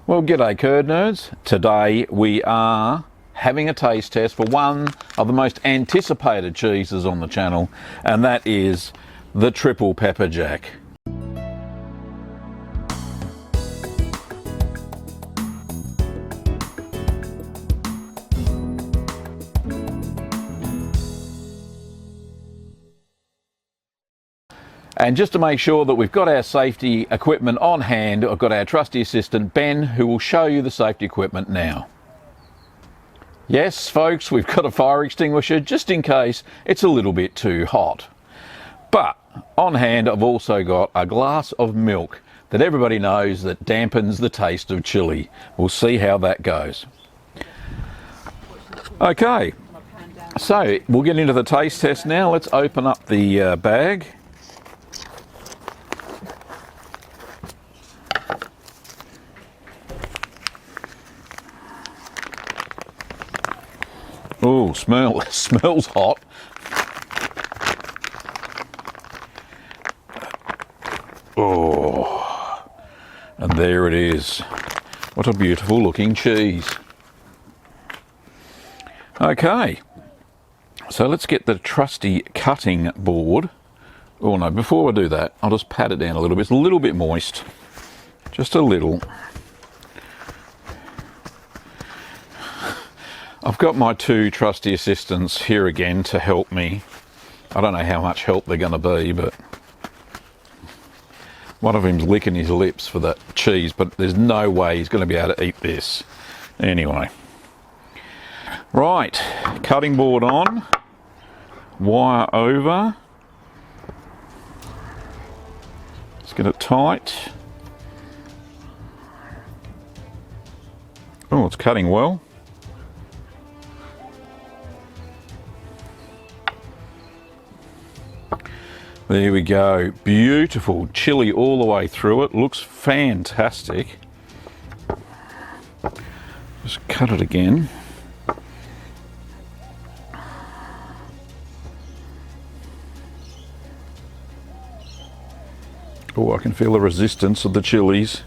Well, g'day curd nerds. Today we are having a taste test for one of the most anticipated cheeses on the channel, and that is the triple pepper jack. And just to make sure that we've got our safety equipment on hand, I've got our trusty assistant Ben, who will show you the safety equipment now. Yes, folks, we've got a fire extinguisher just in case it's a little bit too hot. But on hand, I've also got a glass of milk that everybody knows that dampens the taste of chili. We'll see how that goes. Okay, so we'll get into the taste test now. Let's open up the bag. Oh, smells hot. Oh, and there it is. What a beautiful looking cheese. Okay, so let's get the trusty cutting board. Oh no, before I do that, I'll just pat it down a little bit. It's a little bit moist, just a little. I've got my two trusty assistants here again to help me. I don't know how much help they're going to be, but one of them's licking his lips for that cheese, but there's no way he's going to be able to eat this. Anyway. Right, cutting board on, wire over. Let's get it tight. Oh, it's cutting well. There we go, beautiful chili all the way through it, looks fantastic. Just cut it again. Oh, I can feel the resistance of the chilies.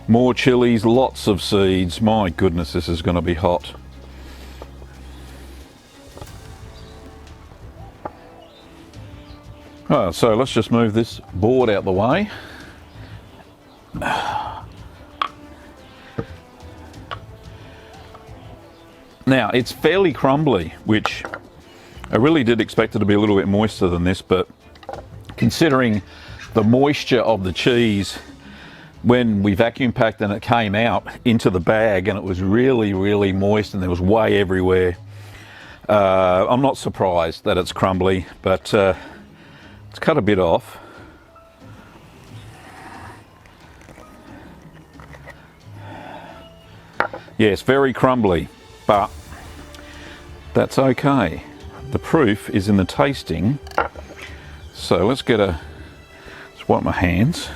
More chilies, lots of seeds. My goodness, this is going to be hot. Oh, so let's just move this board out the way. Now, it's fairly crumbly, which I really did expect it to be a little bit moister than this, but considering the moisture of the cheese when we vacuum packed and it came out into the bag and it was really moist and there was whey everywhere, I'm not surprised that it's crumbly, but let's cut a bit off. Yes, very crumbly, but that's okay. The proof is in the tasting. So let's wipe my hands.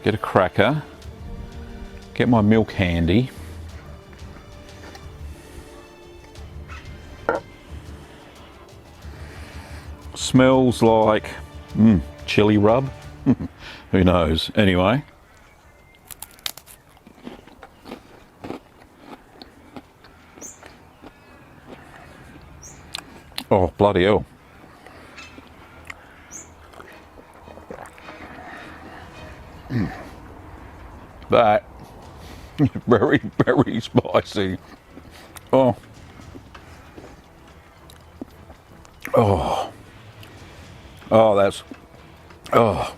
Get a cracker. Get my milk handy. Smells like chili rub. Who knows? Anyway. Oh, bloody hell. That is very spicy. Oh. Oh. Oh, that's, oh.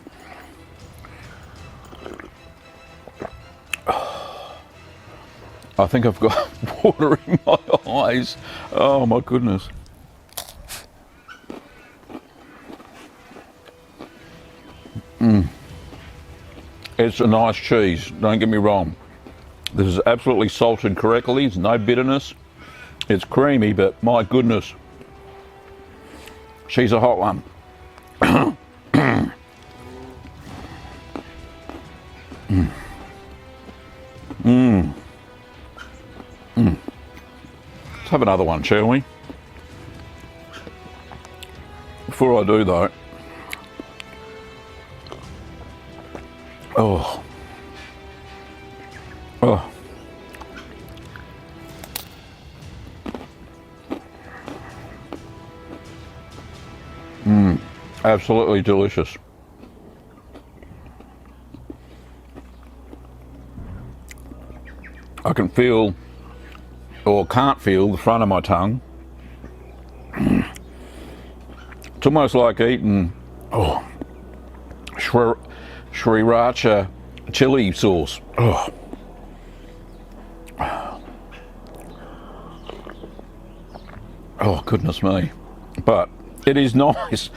I think I've got water in my eyes. Oh my goodness. It's a nice cheese, don't get me wrong. This is absolutely salted correctly, there's no bitterness. It's creamy, but my goodness, she's a hot one. Let's have another one, shall we? Before I do though, Oh. Oh. Absolutely delicious. I can feel, or can't feel, the front of my tongue. It's almost like eating Sriracha Chilli Sauce. Oh. Oh, goodness me. But it is nice.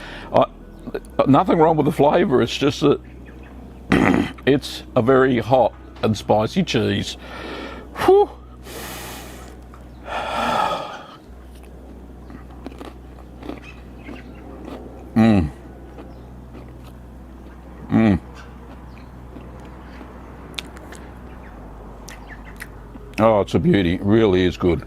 Nothing wrong with the flavour, it's just that it's a very hot and spicy cheese. Whew. Oh, it's a beauty. It really is good.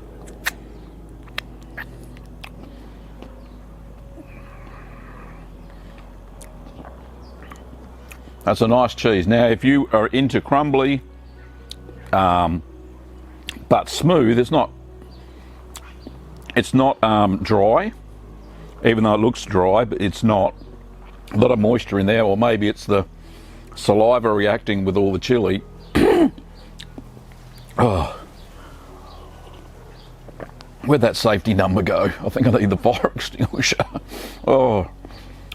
That's a nice cheese. Now, if you are into crumbly, but smooth, it's not dry, even though it looks dry, but it's not. A lot of moisture in there, or maybe it's the saliva reacting with all the chili. Oh. Where'd that safety number go? I think I need the fire extinguisher. Oh,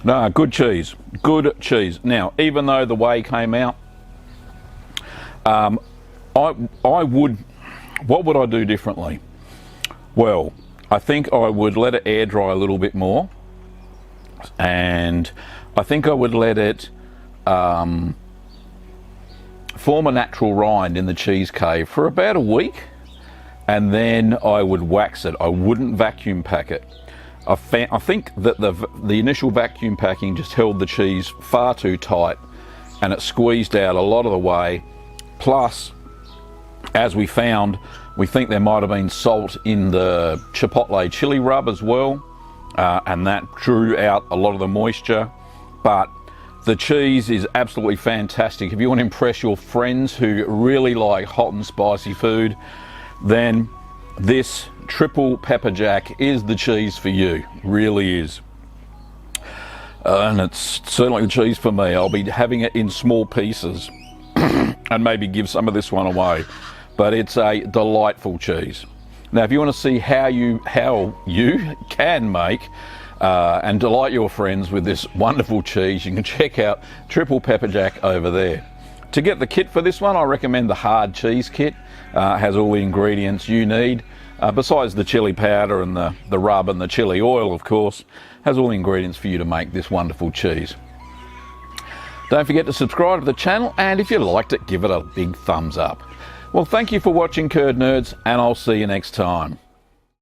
no, good cheese, good cheese. Now, even though the whey came out, what would I do differently? Well, I think I would let it air dry a little bit more, and I think I would let it form a natural rind in the cheese cave for about a week, and then I would wax it. I wouldn't vacuum pack it. I think that the initial vacuum packing just held the cheese far too tight, and it squeezed out a lot of the whey. Plus, as we found, we think there might have been salt in the Chipotle chili rub as well, and that drew out a lot of the moisture. But the cheese is absolutely fantastic. If you want to impress your friends who really like hot and spicy food, then this triple pepper jack is the cheese for you. Really is. And it's certainly the cheese for me. I'll be having it in small pieces and maybe give some of this one away. But it's a delightful cheese. Now, if you want to see how you can make and delight your friends with this wonderful cheese, you can check out Triple Pepper Jack over there. To get the kit for this one, I recommend the hard cheese kit. Has all the ingredients you need, besides the chili powder and the rub and the chili oil, of course. Has all the ingredients for you to make this wonderful cheese. Don't forget to subscribe to the channel, and if you liked it, give it a big thumbs up. Well, thank you for watching, Curd Nerds, and I'll see you next time.